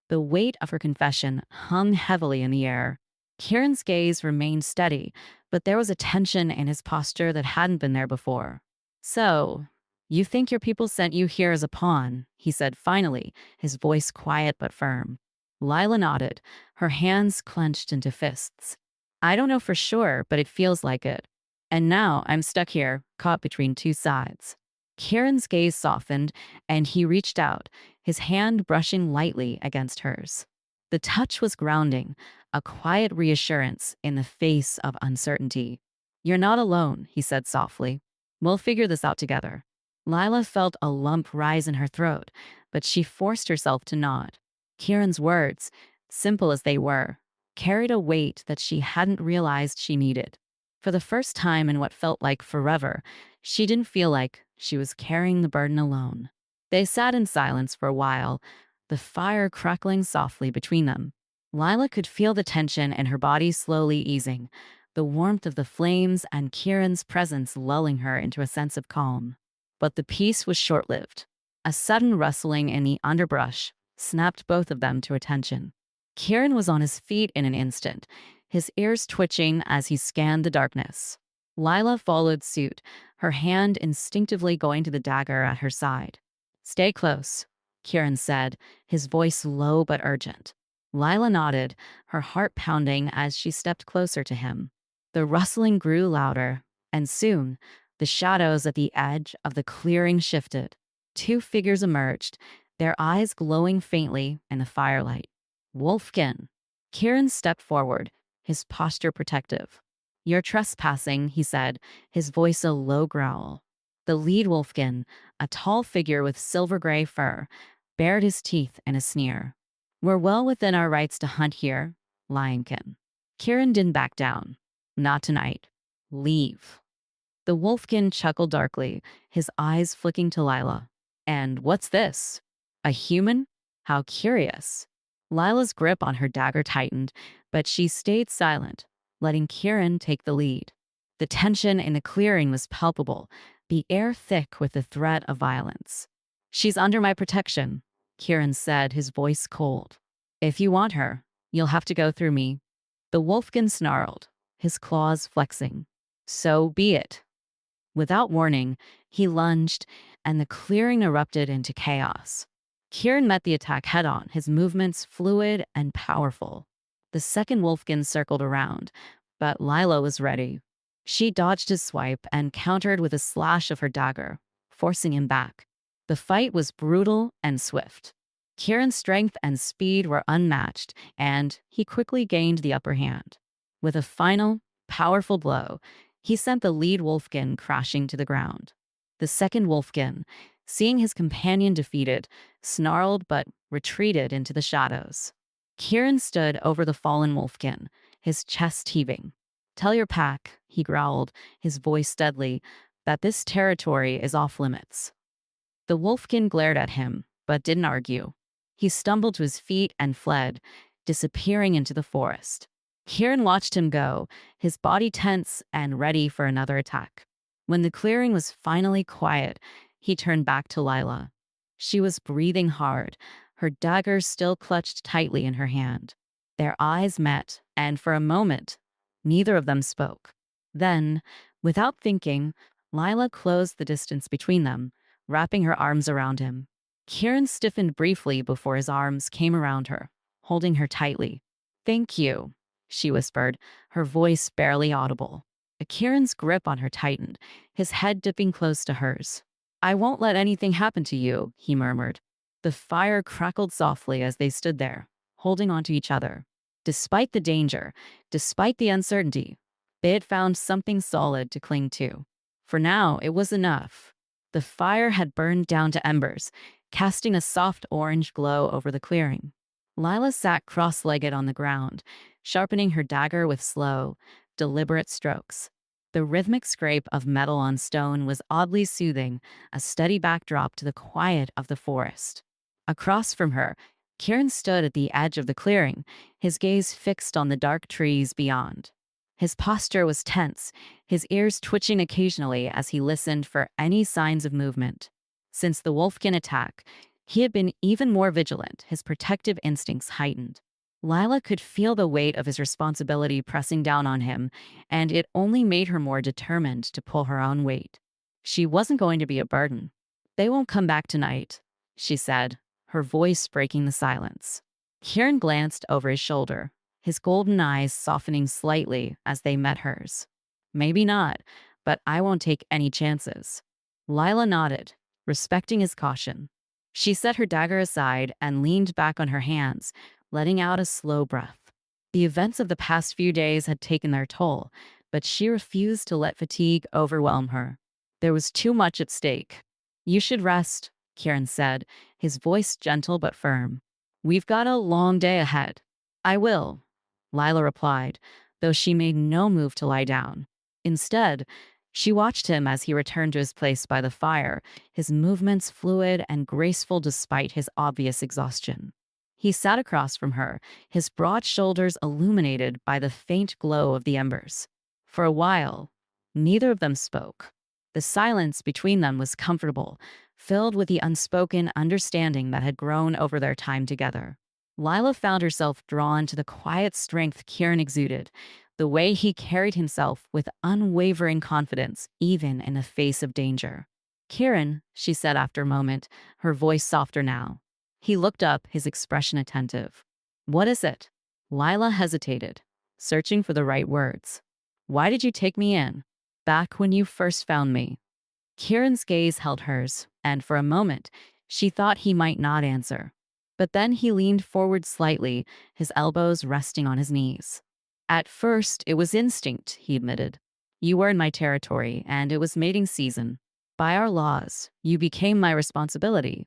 The weight of her confession hung heavily in the air. Kieran's gaze remained steady, but there was a tension in his posture that hadn't been there before. So, you think your people sent you here as a pawn, he said finally, his voice quiet but firm. Lila nodded, her hands clenched into fists. I don't know for sure, but it feels like it. And now I'm stuck here, caught between two sides. Kieran's gaze softened, and he reached out, his hand brushing lightly against hers. The touch was grounding, a quiet reassurance in the face of uncertainty. You're not alone, he said softly. We'll figure this out together. Lila felt a lump rise in her throat, but she forced herself to nod. Kieran's words, simple as they were, carried a weight that she hadn't realized she needed. For the first time in what felt like forever, she didn't feel like she was carrying the burden alone. They sat in silence for a while, the fire crackling softly between them. Lila could feel the tension in her body slowly easing, the warmth of the flames and Kieran's presence lulling her into a sense of calm. But the peace was short-lived. A sudden rustling in the underbrush snapped both of them to attention. Kieran was on his feet in an instant, his ears twitching as he scanned the darkness. Lila followed suit, her hand instinctively going to the dagger at her side. Stay close, Kieran said, his voice low but urgent. Lila nodded, her heart pounding as she stepped closer to him. The rustling grew louder, and soon, the shadows at the edge of the clearing shifted. Two figures emerged, their eyes glowing faintly in the firelight. Wolfkin. Kieran stepped forward, his posture protective. You're trespassing, he said, his voice a low growl. The lead Wolfkin, a tall figure with silver-gray fur, bared his teeth in a sneer. We're well within our rights to hunt here, Lionking. Kieran didn't back down. Not tonight. Leave. The Wolfkin chuckled darkly, his eyes flicking to Lila. And what's this? A human? How curious. Lila's grip on her dagger tightened, but she stayed silent, letting Kieran take the lead. The tension in the clearing was palpable, the air thick with the threat of violence. She's under my protection, Kieran said, his voice cold. If you want her, you'll have to go through me. The Wolfkin snarled, his claws flexing. So be it. Without warning, he lunged, and the clearing erupted into chaos. Kieran met the attack head-on, his movements fluid and powerful. The second Wolfkin circled around, but Lila was ready. She dodged his swipe and countered with a slash of her dagger, forcing him back. The fight was brutal and swift. Kieran's strength and speed were unmatched, and he quickly gained the upper hand. With a final, powerful blow, he sent the lead Wolfkin crashing to the ground. The second Wolfkin, seeing his companion defeated, snarled but retreated into the shadows. Kieran stood over the fallen Wolfkin, his chest heaving. Tell your pack, he growled, his voice steadily, that this territory is off limits. The Wolfkin glared at him, but didn't argue. He stumbled to his feet and fled, disappearing into the forest. Kieran watched him go, his body tense and ready for another attack. When the clearing was finally quiet, he turned back to Lila. She was breathing hard, her dagger still clutched tightly in her hand. Their eyes met, and for a moment, neither of them spoke. Then, without thinking, Lila closed the distance between them, wrapping her arms around him. Kieran stiffened briefly before his arms came around her, holding her tightly. Thank you, she whispered, her voice barely audible. Kieran's grip on her tightened, his head dipping close to hers. I won't let anything happen to you, he murmured. The fire crackled softly as they stood there, holding onto each other. Despite the danger, despite the uncertainty, they had found something solid to cling to. For now, it was enough. The fire had burned down to embers, casting a soft orange glow over the clearing. Lila sat cross-legged on the ground, sharpening her dagger with slow, deliberate strokes. The rhythmic scrape of metal on stone was oddly soothing, a steady backdrop to the quiet of the forest. Across from her, Kieran stood at the edge of the clearing, his gaze fixed on the dark trees beyond. His posture was tense, his ears twitching occasionally as he listened for any signs of movement. Since the Wolfkin attack, he had been even more vigilant, his protective instincts heightened. Lila could feel the weight of his responsibility pressing down on him, and it only made her more determined to pull her own weight. She wasn't going to be a burden. They won't come back tonight, she said, her voice breaking the silence. Kieran glanced over his shoulder, his golden eyes softening slightly as they met hers. Maybe not, but I won't take any chances. Lila nodded, respecting his caution. She set her dagger aside and leaned back on her hands, letting out a slow breath. The events of the past few days had taken their toll, but she refused to let fatigue overwhelm her. There was too much at stake. You should rest, Kieran said, his voice gentle but firm. We've got a long day ahead. I will, Lila replied, though she made no move to lie down. Instead, she watched him as he returned to his place by the fire, his movements fluid and graceful despite his obvious exhaustion. He sat across from her, his broad shoulders illuminated by the faint glow of the embers. For a while, neither of them spoke. The silence between them was comfortable, filled with the unspoken understanding that had grown over their time together. Lila found herself drawn to the quiet strength Kieran exuded, the way he carried himself with unwavering confidence, even in the face of danger. Kieran, she said after a moment, her voice softer now. He looked up, his expression attentive. What is it? Lila hesitated, searching for the right words. Why did you take me in? Back when you first found me. Kieran's gaze held hers, and for a moment, she thought he might not answer. But then he leaned forward slightly, his elbows resting on his knees. At first, it was instinct, he admitted. You were in my territory, and it was mating season. By our laws, you became my responsibility.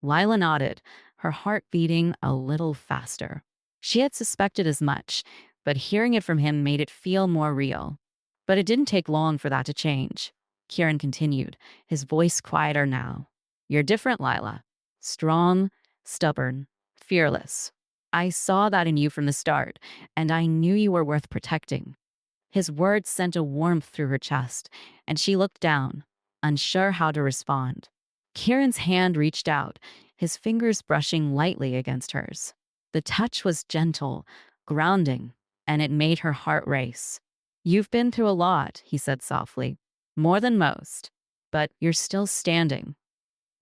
Lila nodded, her heart beating a little faster. She had suspected as much, but hearing it from him made it feel more real. But it didn't take long for that to change. Kieran continued, his voice quieter now. You're different, Lila. Strong, stubborn, fearless. I saw that in you from the start, and I knew you were worth protecting. His words sent a warmth through her chest, and she looked down, unsure how to respond. Kieran's hand reached out, his fingers brushing lightly against hers. The touch was gentle, grounding, and it made her heart race. You've been through a lot, he said softly. More than most. But you're still standing.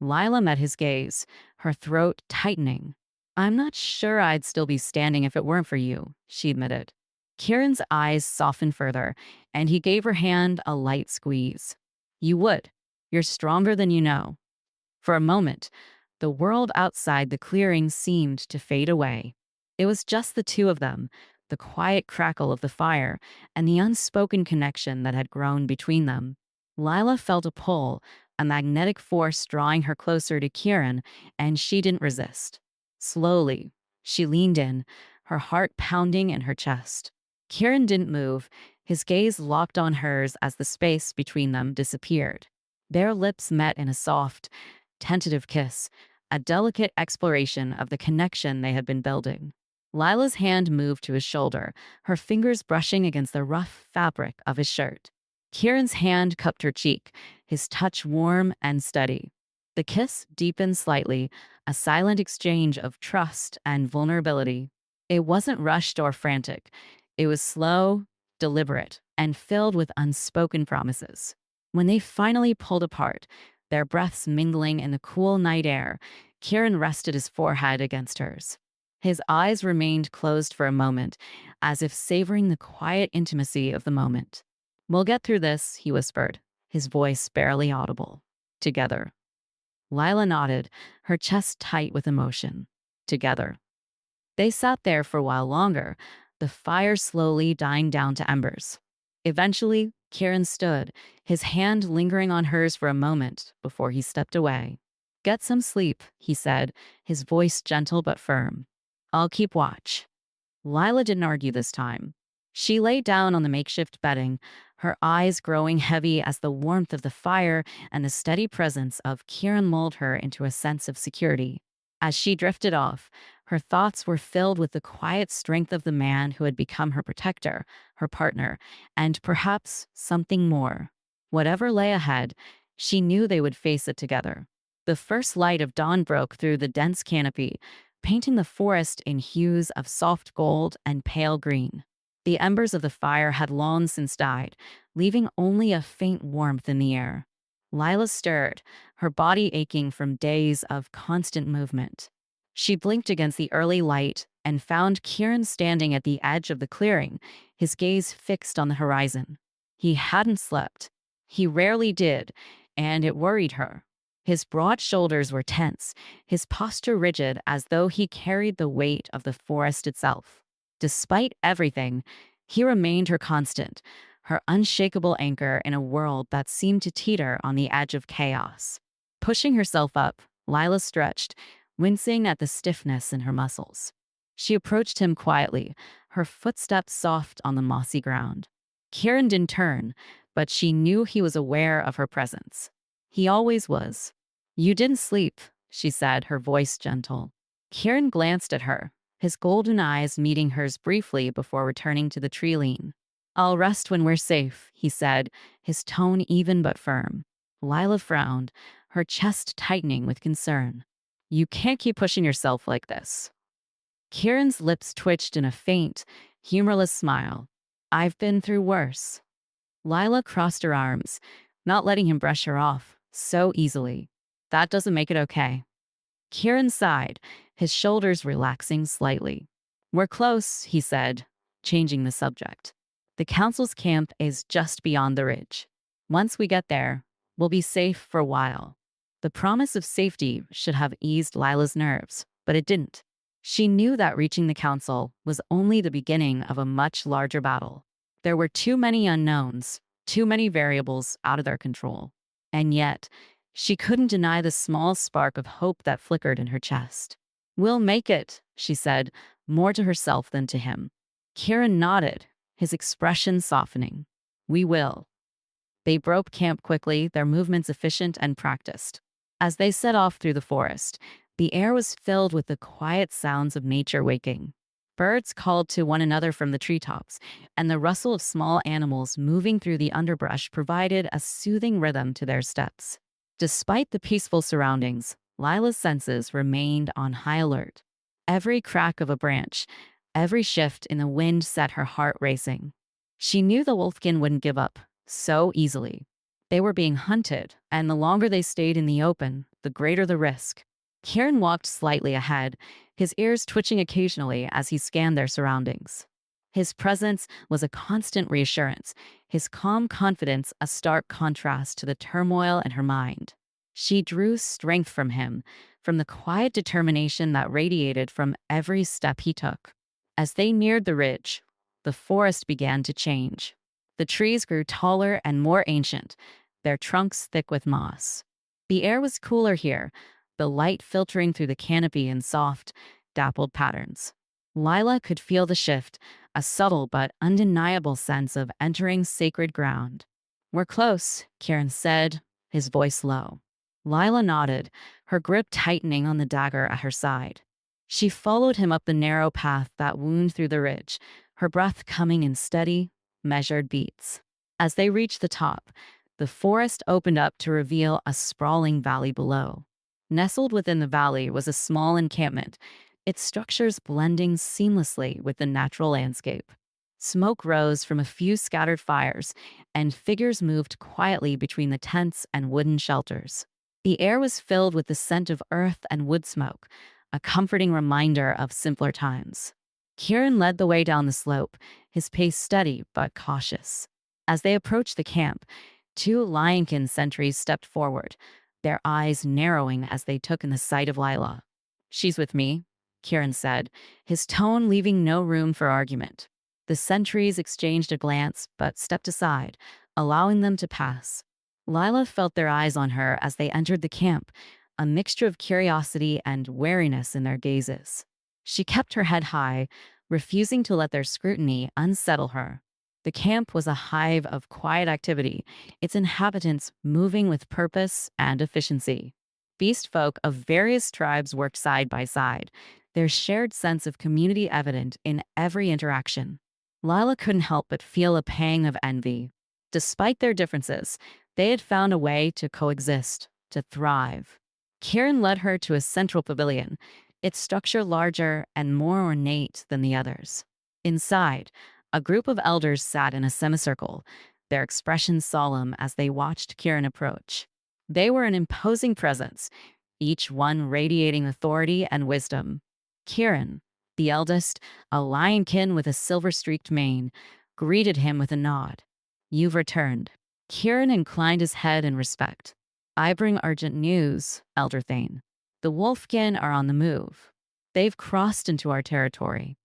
Lila met his gaze, her throat tightening. I'm not sure I'd still be standing if it weren't for you, she admitted. Kieran's eyes softened further, and he gave her hand a light squeeze. You would. You're stronger than you know. For a moment, the world outside the clearing seemed to fade away. It was just the two of them, the quiet crackle of the fire, and the unspoken connection that had grown between them. Lila felt a pull, a magnetic force drawing her closer to Kieran, and she didn't resist. Slowly, she leaned in, her heart pounding in her chest. Kieran didn't move, his gaze locked on hers as the space between them disappeared. Their lips met in a soft, tentative kiss, a delicate exploration of the connection they had been building. Lila's hand moved to his shoulder, her fingers brushing against the rough fabric of his shirt. Kieran's hand cupped her cheek, his touch warm and steady. The kiss deepened slightly, a silent exchange of trust and vulnerability. It wasn't rushed or frantic. It was slow, deliberate, and filled with unspoken promises. When they finally pulled apart, their breaths mingling in the cool night air, Kieran rested his forehead against hers. His eyes remained closed for a moment, as if savoring the quiet intimacy of the moment. We'll get through this, he whispered, his voice barely audible. Together. Lila nodded, her chest tight with emotion. Together. They sat there for a while longer, the fire slowly dying down to embers. Eventually, Kieran stood, his hand lingering on hers for a moment before he stepped away. Get some sleep, he said, his voice gentle but firm. I'll keep watch. Lila didn't argue this time. She lay down on the makeshift bedding, her eyes growing heavy as the warmth of the fire and the steady presence of Kieran lulled her into a sense of security. As she drifted off, her thoughts were filled with the quiet strength of the man who had become her protector, her partner, and perhaps something more. Whatever lay ahead, she knew they would face it together. The first light of dawn broke through the dense canopy, painting the forest in hues of soft gold and pale green. The embers of the fire had long since died, leaving only a faint warmth in the air. Lila stirred, her body aching from days of constant movement. She blinked against the early light and found Kieran standing at the edge of the clearing, his gaze fixed on the horizon. He hadn't slept. He rarely did, and it worried her. His broad shoulders were tense, his posture rigid as though he carried the weight of the forest itself. Despite everything, he remained her constant, her unshakable anchor in a world that seemed to teeter on the edge of chaos. Pushing herself up, Lila stretched, wincing at the stiffness in her muscles. She approached him quietly, her footsteps soft on the mossy ground. Kieran didn't turn, but she knew he was aware of her presence. He always was. "You didn't sleep," she said, her voice gentle. Kieran glanced at her, his golden eyes meeting hers briefly before returning to the tree lean. "I'll rest when we're safe," he said, his tone even but firm. Lila frowned, her chest tightening with concern. "You can't keep pushing yourself like this." Kieran's lips twitched in a faint, humorless smile. "I've been through worse." Lila crossed her arms, not letting him brush her off so easily. "That doesn't make it okay." Kieran sighed, his shoulders relaxing slightly. "We're close," he said, changing the subject. "The council's camp is just beyond the ridge. Once we get there, we'll be safe for a while." The promise of safety should have eased Lila's nerves, but it didn't. She knew that reaching the council was only the beginning of a much larger battle. There were too many unknowns, too many variables out of their control. And yet, she couldn't deny the small spark of hope that flickered in her chest. "We'll make it," she said, more to herself than to him. Kieran nodded, his expression softening. "We will." They broke camp quickly, their movements efficient and practiced. As they set off through the forest, the air was filled with the quiet sounds of nature waking. Birds called to one another from the treetops, and the rustle of small animals moving through the underbrush provided a soothing rhythm to their steps. Despite the peaceful surroundings, Lila's senses remained on high alert. Every crack of a branch, every shift in the wind set her heart racing. She knew the wolfkin wouldn't give up so easily. They were being hunted, and the longer they stayed in the open, the greater the risk. Kieran walked slightly ahead, his ears twitching occasionally as he scanned their surroundings. His presence was a constant reassurance, his calm confidence a stark contrast to the turmoil in her mind. She drew strength from him, from the quiet determination that radiated from every step he took. As they neared the ridge, the forest began to change. The trees grew taller and more ancient, their trunks thick with moss. The air was cooler here, the light filtering through the canopy in soft, dappled patterns. Lila could feel the shift, a subtle but undeniable sense of entering sacred ground. "We're close," Kieran said, his voice low. Lila nodded, her grip tightening on the dagger at her side. She followed him up the narrow path that wound through the ridge, her breath coming in steady, measured beats. As they reached the top, the forest opened up to reveal a sprawling valley below. Nestled within the valley was a small encampment, its structures blending seamlessly with the natural landscape. Smoke rose from a few scattered fires, and figures moved quietly between the tents and wooden shelters. The air was filled with the scent of earth and wood smoke, a comforting reminder of simpler times. Kieran led the way down the slope, his pace steady but cautious. As they approached the camp, two Lionkin sentries stepped forward, their eyes narrowing as they took in the sight of Lila. "She's with me," Kieran said, his tone leaving no room for argument. The sentries exchanged a glance but stepped aside, allowing them to pass. Lila felt their eyes on her as they entered the camp, a mixture of curiosity and wariness in their gazes. She kept her head high, refusing to let their scrutiny unsettle her. The camp was a hive of quiet activity, its inhabitants moving with purpose and efficiency. Beast folk of various tribes worked side by side, their shared sense of community evident in every interaction. Lila couldn't help but feel a pang of envy. Despite their differences, they had found a way to coexist, to thrive. Kieran led her to a central pavilion, its structure larger and more ornate than the others. Inside, a group of elders sat in a semicircle, their expressions solemn as they watched Kieran approach. They were an imposing presence, each one radiating authority and wisdom. Kieran, the eldest, a lionkin with a silver-streaked mane, greeted him with a nod. "You've returned." Kieran inclined his head in respect. "I bring urgent news, Elder Thane. The Wolfkin are on the move. They've crossed into our territory."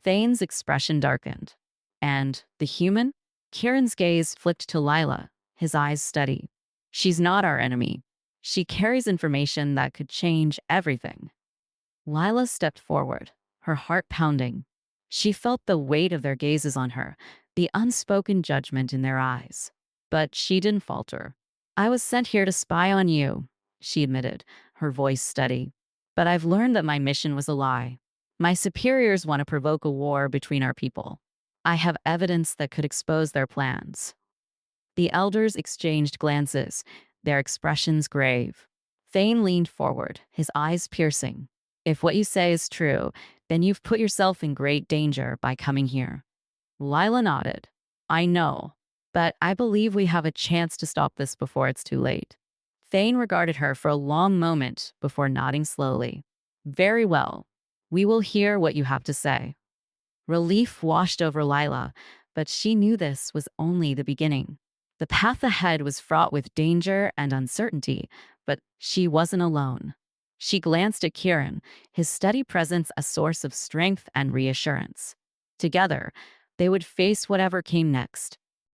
Thane's expression darkened. "And the human?" Kieran's gaze flicked to Lila, his eyes steady. "She's not our enemy. She carries information that could change everything." Lila stepped forward, her heart pounding. She felt the weight of their gazes on her, the unspoken judgment in their eyes. But she didn't falter. "I was sent here to spy on you," she admitted, her voice steady. "But I've learned that my mission was a lie. My superiors want to provoke a war between our people. I have evidence that could expose their plans." The elders exchanged glances, their expressions grave. Thane leaned forward, his eyes piercing. "If what you say is true, then you've put yourself in great danger by coming here." Lila nodded. "I know, but I believe we have a chance to stop this before it's too late." Thane regarded her for a long moment before nodding slowly. "Very well. We will hear what you have to say." Relief washed over Lila, but she knew this was only the beginning. The path ahead was fraught with danger and uncertainty, but she wasn't alone. She glanced at Kieran, his steady presence a source of strength and reassurance. Together, they would face whatever came next,